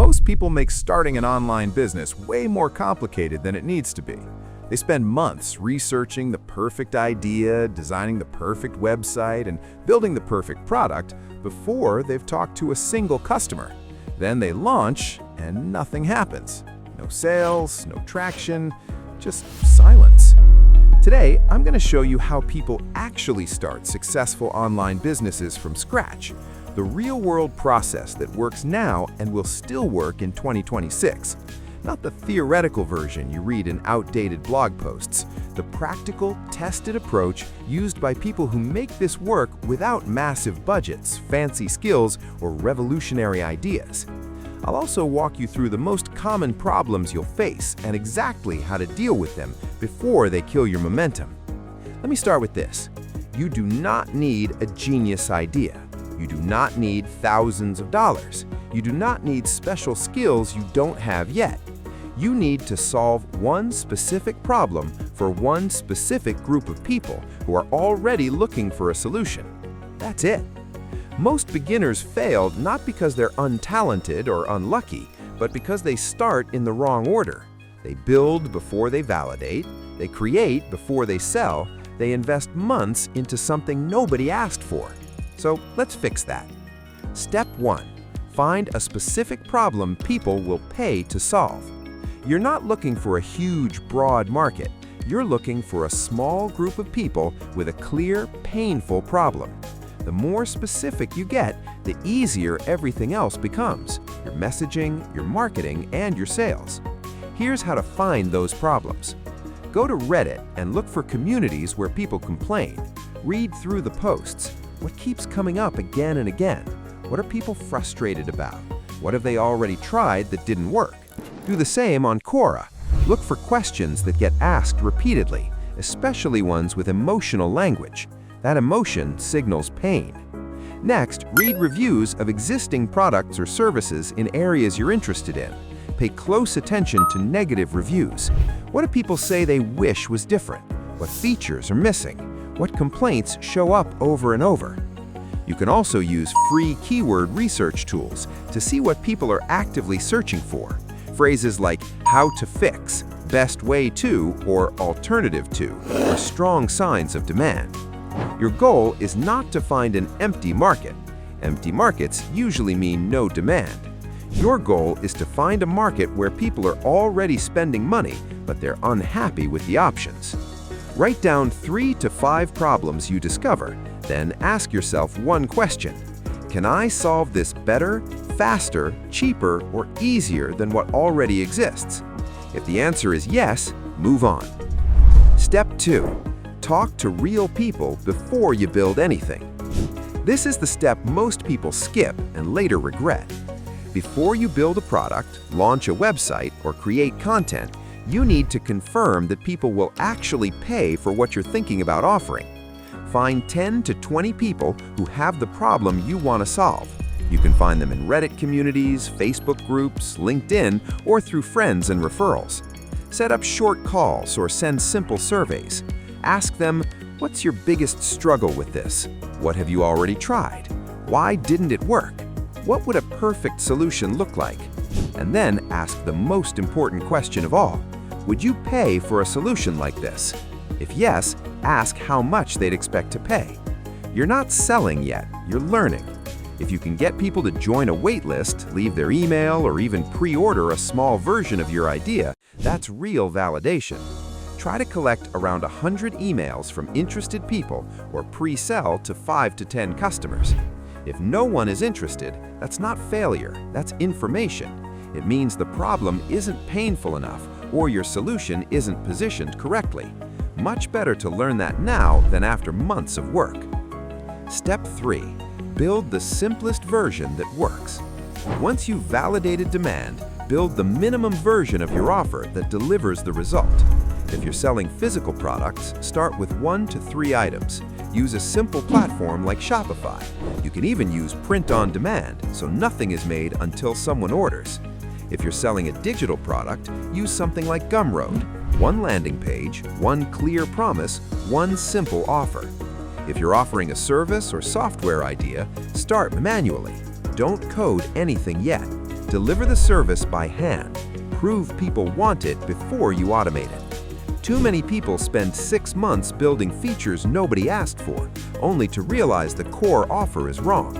Most people make starting an online business way more complicated than it needs to be. They spend months researching the perfect idea, designing the perfect website, and building the perfect product before they've talked to a single customer. Then they launch and nothing happens. No sales, no traction, just silence. Today, I'm going to show you how people actually start successful online businesses from scratch. The real-world process that works now and will still work in 2026. Not the theoretical version you read in outdated blog posts. The practical, tested approach used by people who make this work without massive budgets, fancy skills, or revolutionary ideas. I'll also walk you through the most common problems you'll face and exactly how to deal with them before they kill your momentum. Let me start with this. You do not need a genius idea. You do not need thousands of dollars. You do not need special skills you don't have yet. You need to solve one specific problem for one specific group of people who are already looking for a solution. That's it. Most beginners fail not because they're untalented or unlucky, but because they start in the wrong order. They build before they validate, they create before they sell, they invest months into something nobody asked for. So let's fix that. Step 1. Find a specific problem people will pay to solve. You're not looking for a huge, broad market. You're looking for a small group of people with a clear, painful problem. The more specific you get, the easier everything else becomes. Your messaging, your marketing, and your sales. Here's how to find those problems. Go to Reddit and look for communities where people complain. Read through the posts. What keeps coming up again and again? What are people frustrated about? What have they already tried that didn't work? Do the same on Quora. Look for questions that get asked repeatedly, especially ones with emotional language. That emotion signals pain. Next, read reviews of existing products or services in areas you're interested in. Pay close attention to negative reviews. What do people say they wish was different? What features are missing? What complaints show up over and over? You can also use free keyword research tools to see what people are actively searching for. Phrases like "how to fix," "best way to," or "alternative to" are strong signs of demand. Your goal is not to find an empty market. Empty markets usually mean no demand. Your goal is to find a market where people are already spending money, but they're unhappy with the options. Write down 3 to 5 problems you discover, then ask yourself one question. Can I solve this better, faster, cheaper, or easier than what already exists? If the answer is yes, move on. Step 2. Talk to real people before you build anything. This is the step most people skip and later regret. Before you build a product, launch a website, or create content, you need to confirm that people will actually pay for what you're thinking about offering. Find 10 to 20 people who have the problem you want to solve. You can find them in Reddit communities, Facebook groups, LinkedIn, or through friends and referrals. Set up short calls or send simple surveys. Ask them, what's your biggest struggle with this? What have you already tried? Why didn't it work? What would a perfect solution look like? And then ask the most important question of all. Would you pay for a solution like this? If yes, ask how much they'd expect to pay. You're not selling yet, you're learning. If you can get people to join a waitlist, leave their email, or even pre-order a small version of your idea, that's real validation. Try to collect around 100 emails from interested people or pre-sell to 5 to 10 customers. If no one is interested, that's not failure, that's information. It means the problem isn't painful enough or your solution isn't positioned correctly. Much better to learn that now than after months of work. Step 3. Build the simplest version that works. Once you've validated demand, build the minimum version of your offer that delivers the result. If you're selling physical products, start with 1 to 3 items. Use a simple platform like Shopify. You can even use print on demand, so nothing is made until someone orders. If you're selling a digital product, use something like Gumroad. 1 landing page, 1 clear promise, 1 simple offer. If you're offering a service or software idea, start manually. Don't code anything yet. Deliver the service by hand. Prove people want it before you automate it. Too many people spend 6 months building features nobody asked for, only to realize the core offer is wrong.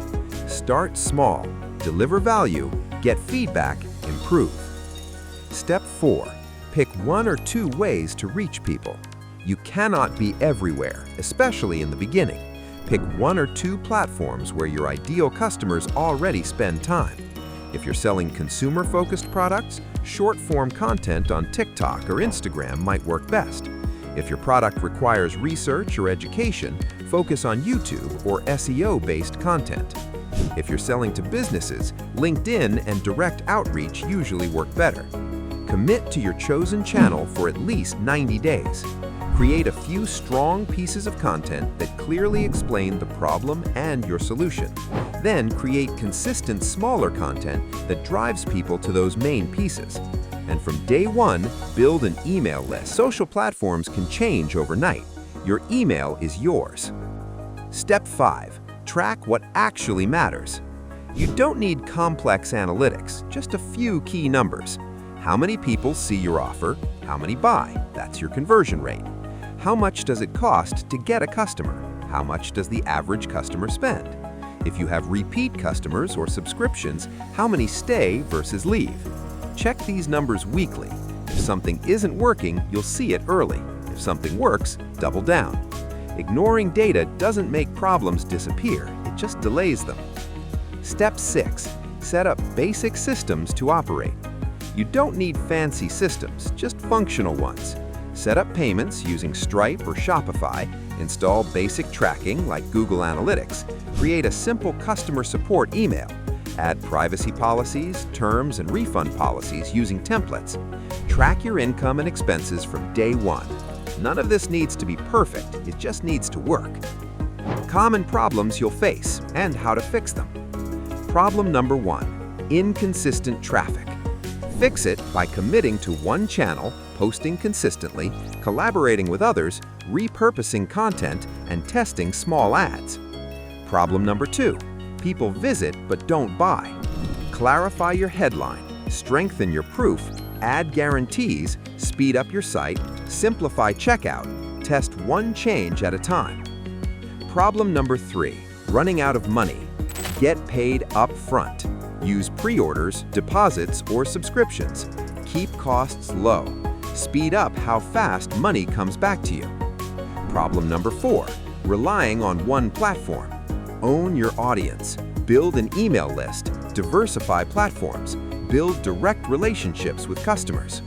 Start small, deliver value, get feedback, improve. Step 4. Pick 1 or 2 ways to reach people. You cannot be everywhere, especially in the beginning. Pick 1 or 2 platforms where your ideal customers already spend time. If you're selling consumer-focused products, short-form content on TikTok or Instagram might work best. If your product requires research or education, focus on YouTube or SEO-based content. If you're selling to businesses, LinkedIn and direct outreach usually work better. Commit to your chosen channel for at least 90 days. Create a few strong pieces of content that clearly explain the problem and your solution. Then create consistent smaller content that drives people to those main pieces. And from day 1, build an email list. Social platforms can change overnight. Your email is yours. Step 5. Track what actually matters. You don't need complex analytics, just a few key numbers. How many people see your offer? How many buy? That's your conversion rate. How much does it cost to get a customer? How much does the average customer spend? If you have repeat customers or subscriptions, how many stay versus leave? Check these numbers weekly. If something isn't working, you'll see it early. If something works, double down. Ignoring data doesn't make problems disappear, it just delays them. Step 6. Set up basic systems to operate. You don't need fancy systems, just functional ones. Set up payments using Stripe or Shopify, install basic tracking like Google Analytics, create a simple customer support email, add privacy policies, terms, and refund policies using templates. Track your income and expenses from day 1. None of this needs to be perfect, it just needs to work. Common problems you'll face and how to fix them. Problem number 1. Inconsistent traffic. Fix it by committing to one channel, posting consistently, collaborating with others, repurposing content, and testing small ads. Problem number 2. People visit but don't buy. Clarify your headline, strengthen your proof, add guarantees, speed up your site, simplify checkout, test one change at a time. Problem number 3. Running out of money. Get paid up front. Use pre-orders, deposits, or subscriptions. Keep costs low. Speed up how fast money comes back to you. Problem number 4. Relying on one platform. Own your audience. Build an email list. Diversify platforms. Build direct relationships with customers.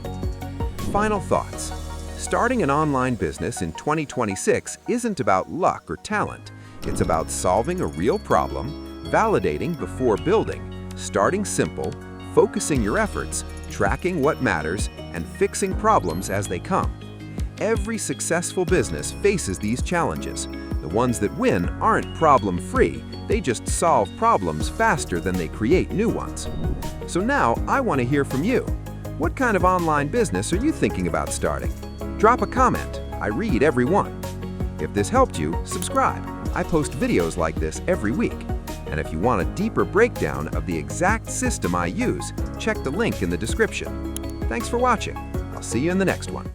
Final thoughts. Starting an online business in 2026 isn't about luck or talent. It's about solving a real problem, validating before building, starting simple, focusing your efforts, tracking what matters, and fixing problems as they come. Every successful business faces these challenges. The ones that win aren't problem-free, they just solve problems faster than they create new ones. So now I want to hear from you. What kind of online business are you thinking about starting? Drop a comment. I read every one. If this helped you, subscribe. I post videos like this every week. And if you want a deeper breakdown of the exact system I use, check the link in the description. Thanks for watching. I'll see you in the next one.